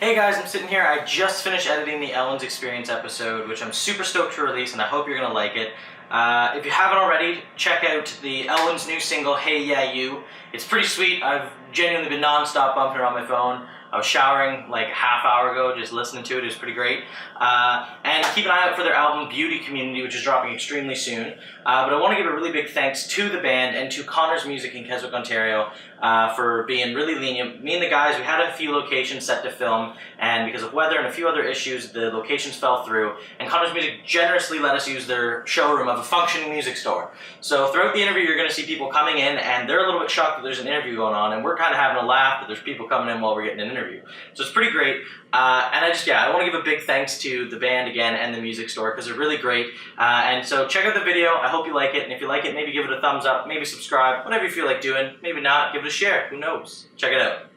Hey guys, I'm sitting here. I just finished editing the Elwins Experience episode, which I'm super stoked to release, and I hope you're going to like it. If you haven't already, check out the Elwins' new single, Hey Yeah You. It's pretty sweet. I've genuinely been non-stop bumping it on my phone. I was showering like a half hour ago, just listening to it. It was pretty great. And keep an eye out for their album, Beauty Community, which is dropping extremely soon. But I want to give a really big thanks to the band and to Connor's Music in Keswick, Ontario, for being really lenient. Me and the guys, we had a few locations set to film, and because of weather and a few other issues, the locations fell through, and Connor's Music generously let us use their showroom of a functioning music store. So throughout the interview, you're going to see people coming in, and they're a little bit shocked that there's an interview going on, and we're kind of having a laugh that there's people coming in while we're getting an interview. So it's pretty great. And I want to give a big thanks to the band again and the music store, because they're really great. And so check out the video. I hope you like it, and if you like it, maybe give it a thumbs up, maybe subscribe, whatever you feel like doing. Maybe not, give it a share, who knows? Check it out.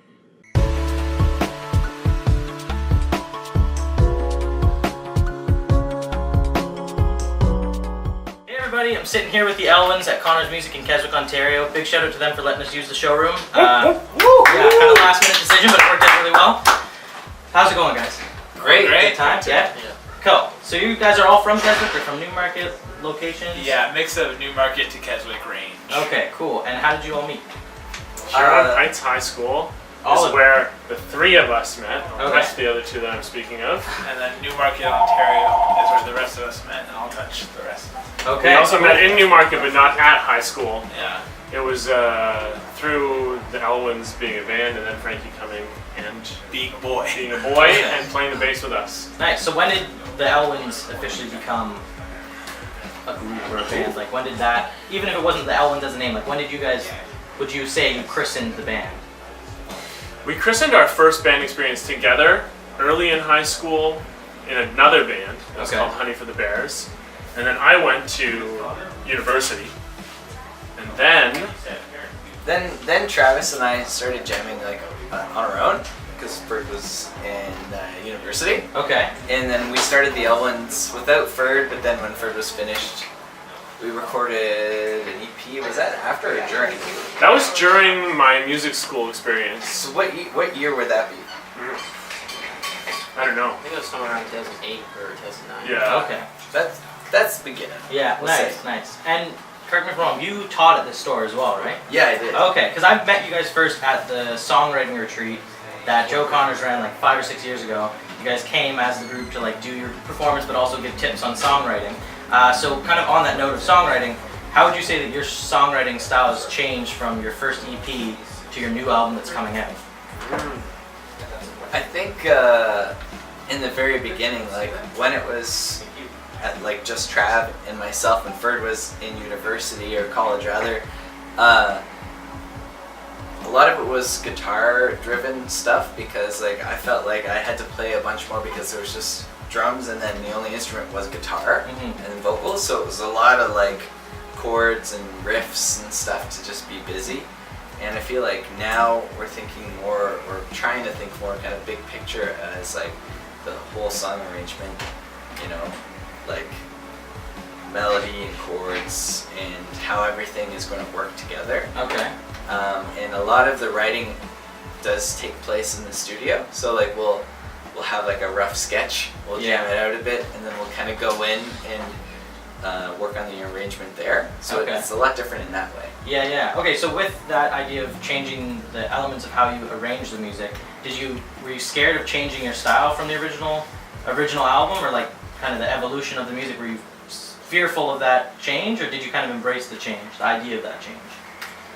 Hey everybody, I'm sitting here with the Elwins at Connor's Music in Keswick, Ontario. Big shout out to them for letting us use the showroom. Yeah, kind of last minute decision, but it worked out really well. How's it going, guys? Great. Good time? Yeah? Cool. So you guys are all from Keswick or from Newmarket locations? Yeah, mix of Newmarket to Keswick range. Okay, cool. And how did you all meet? Huron Heights High School is where the three of us met. That's the other two that I'm speaking of. And then Newmarket, Ontario is where the rest of us met, and I'll touch the rest. Okay. We also met in Newmarket, but not at high school. Yeah. It was through the Elwins being a band, and then Frankie coming and being a boy and playing the bass with us. Nice. So when did the Elwins officially become a group or a band? Like when did that, even if it wasn't the Elwins as a name, like when did you guys, would you say you christened the band? We christened our first band experience together early in high school in another band. It was called Honey for the Bears. And then I went to university. And then Travis and I started jamming like on our own because Ferd was in university. Okay. And then we started the Elwins without Ferd, but then when Ferd was finished, we recorded an EP. Was that after or during? That was during my music school experience. So what year would that be? I don't know. I think it was somewhere around 2008 or 2009. Yeah. Okay. That's the beginning. Yeah, nice. And correct me if I'm wrong, you taught at this store as well, right? Yeah, I did. Okay, because I met you guys first at the songwriting retreat that Joe Connors ran like 5 or 6 years ago. You guys came as the group to like do your performance, but also give tips on songwriting. So kind of on that note of songwriting, how would you say that your songwriting style has changed from your first EP to your new album that's coming out? I think in the very beginning, like when it was at like just Trav and myself, and Ferd was in university or college rather, a lot of it was guitar driven stuff because like I felt like I had to play a bunch more because there was just drums and then the only instrument was guitar and vocals, so it was a lot of like chords and riffs and stuff to just be busy. And I feel like now we're thinking more, or trying to think more kind of big picture as like the whole song arrangement, you know, like melody and chords and how everything is going to work together. Okay. And a lot of the writing does take place in the studio, so like we'll have like a rough sketch, we'll jam it out a bit, and then we'll kind of go in and work on the arrangement there. So it's a lot different in that way. Yeah. Okay, so with that idea of changing the elements of how you arrange the music, were you scared of changing your style from the original album, or like kind of the evolution of the music? Were you fearful of that change, or did you kind of embrace the change, the idea of that change?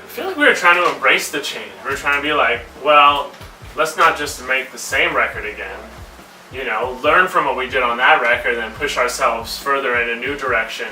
I feel like we were trying to embrace the change. We were trying to be like, well, let's not just make the same record again. You know, learn from what we did on that record, and then push ourselves further in a new direction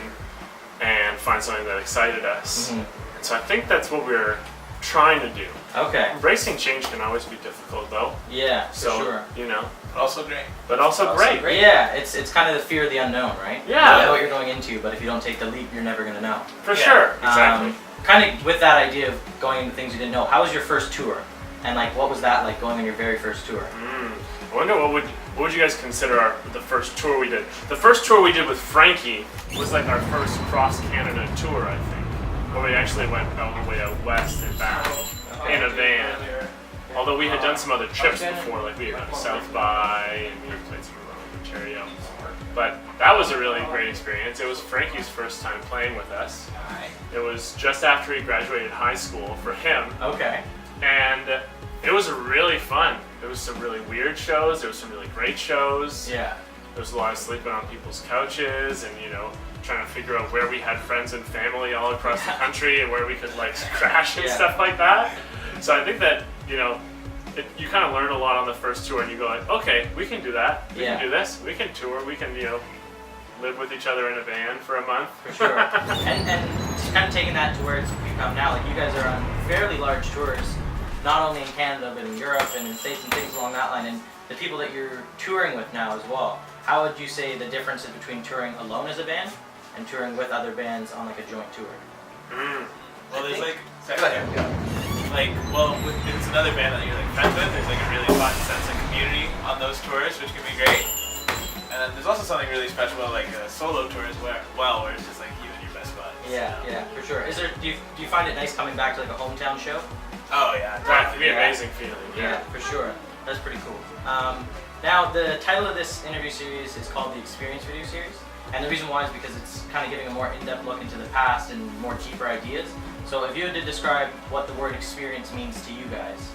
and find something that excited us. And so I think that's what we're trying to do. Okay. Embracing change can always be difficult, though. Yeah, for sure. You know. But also great. But also great. Yeah, it's kind of the fear of the unknown, right? Yeah. You know what you're going into, but if you don't take the leap, you're never going to know. For sure, exactly. Kind of with that idea of going into things you didn't know, how was your first tour? And like, what was that like going on your very first tour? I wonder what would you guys consider the first tour we did? The first tour we did with Frankie was like our first cross-Canada tour, I think. Where we actually went all the way out west and back in a van. Although we had done some other trips before, like we had gone to South by and we had played some around Ontario. But that was a really great experience. It was Frankie's first time playing with us. It was just after he graduated high school for him. Okay. And it was really fun. There was some really weird shows. There was some really great shows. Yeah. There was a lot of sleeping on people's couches and, trying to figure out where we had friends and family all across the country and where we could like crash and stuff like that. So I think that, you kind of learn a lot on the first tour and you go like, okay, we can do that. We can do this. We can tour. We can, live with each other in a van for a month. For sure. and kind of taking that to where it's become now, like you guys are on fairly large tours, not only in Canada but in Europe and in the States and things along that line, and the people that you're touring with now as well. How would you say the difference is between touring alone as a band and touring with other bands on like a joint tour? Well, there's like, Go if it's another band that you're like friends with, there's like a really fun sense of community on those tours, which can be great. And then there's also something really special about like solo tours where it's just like you and your best buds. Yeah, for sure. Do you find it nice coming back to like a hometown show? Oh yeah, That could be an amazing feeling. Yeah, for sure. That's pretty cool. Now, the title of this interview series is called the Experience Video Series. And the reason why is because it's kind of giving a more in-depth look into the past and more deeper ideas. So if you had to describe what the word experience means to you guys,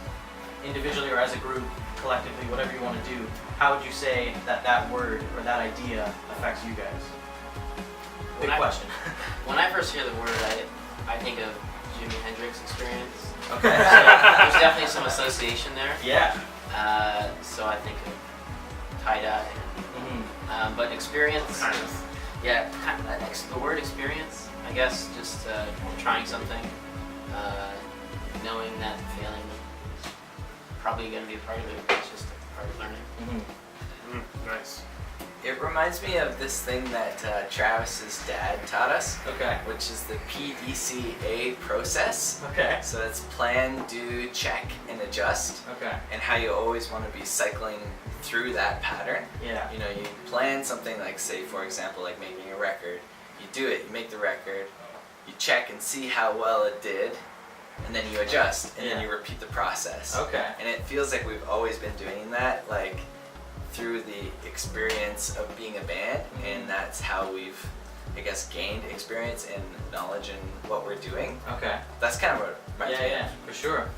individually or as a group, collectively, whatever you want to do, how would you say that word or that idea affects you guys? Big question. When I first hear the word, I think of Jimi Hendrix experience. Okay. So there's definitely some association there. Yeah. So I think of tie-dye. But experience, the word experience, I guess, just trying something, knowing that feeling is probably going to be a part of it. It's just a part of learning. Nice. It reminds me of this thing that Travis's dad taught us, Okay. which is the PDCA process. Okay. So that's plan, do, check, and adjust. Okay. And how you always want to be cycling through that pattern. Yeah. You plan something like, say, for example, like making a record. You do it, you make the record, you check and see how well it did, and then you adjust, and then you repeat the process. Okay. And it feels like we've always been doing that, like, through the experience of being a band, and that's how we've, I guess, gained experience and knowledge in what we're doing. Okay. That's kind of what reminds me. Yeah, for sure.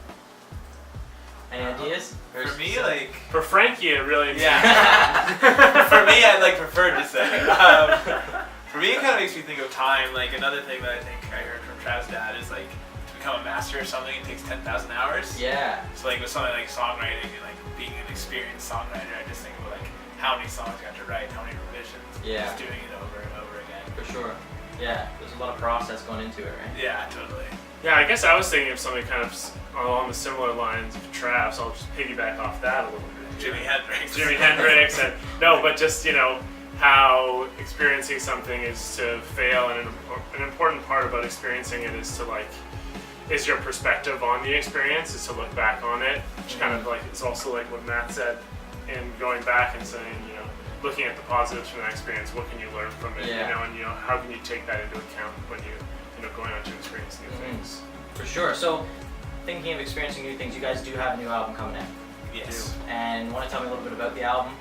Any ideas? For me, like For Frankie, it really for me, I'd prefer to say. For me, it kind of makes me think of time. Like another thing that I think I heard from Trav's dad is like to become a master of something, it takes 10,000 hours. Yeah. So like with something like songwriting and like being an experienced songwriter, I just think of like how many songs you have to write, how many revisions, just doing it over and over again. For sure. Yeah, there's a lot of process going into it, right? Yeah, totally. Yeah, I guess I was thinking of something kind of along the similar lines of Trav, so I'll just piggyback off that a little bit. Jimi Hendrix, and but just how experiencing something is to fail, and an important part about experiencing it is to is your perspective on the experience, is to look back on it, which kind of it's also like what Matt said, and going back and saying, looking at the positives from that experience, what can you learn from it, and how can you take that into account when you going on to experience new things. For sure. So, thinking of experiencing new things, you guys do have a new album coming in. Yes. And want to tell me a little bit about the album?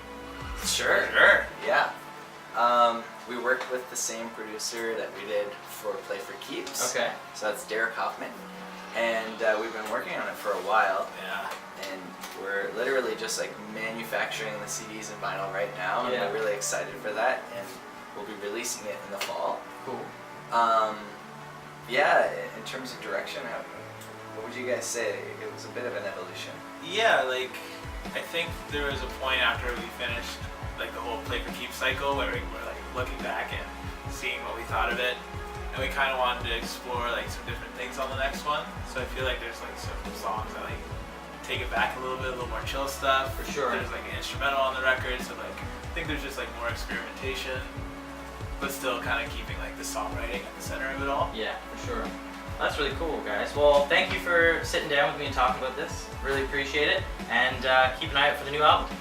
Sure. Yeah. We worked with the same producer that we did for Play for Keeps. Okay. So that's Derek Hoffman. And we've been working on it for a while. Yeah. And we're literally just manufacturing the CDs and vinyl right now. And we're really excited for that. And we'll be releasing it in the fall. Cool. In terms of direction, what would you guys say? It was a bit of an evolution. Yeah, I think there was a point after we finished the whole Play for Keeps cycle where we were looking back and seeing what we thought of it, and we kind of wanted to explore some different things on the next one. So I feel like there's some songs that take it back a little bit, a little more chill stuff. For sure. There's an instrumental on the record, so I think there's just more experimentation, but still kind of keeping the songwriting at the center of it all. Yeah, for sure. That's really cool, guys. Well, thank you for sitting down with me and talking about this. Really appreciate it. And keep an eye out for the new album.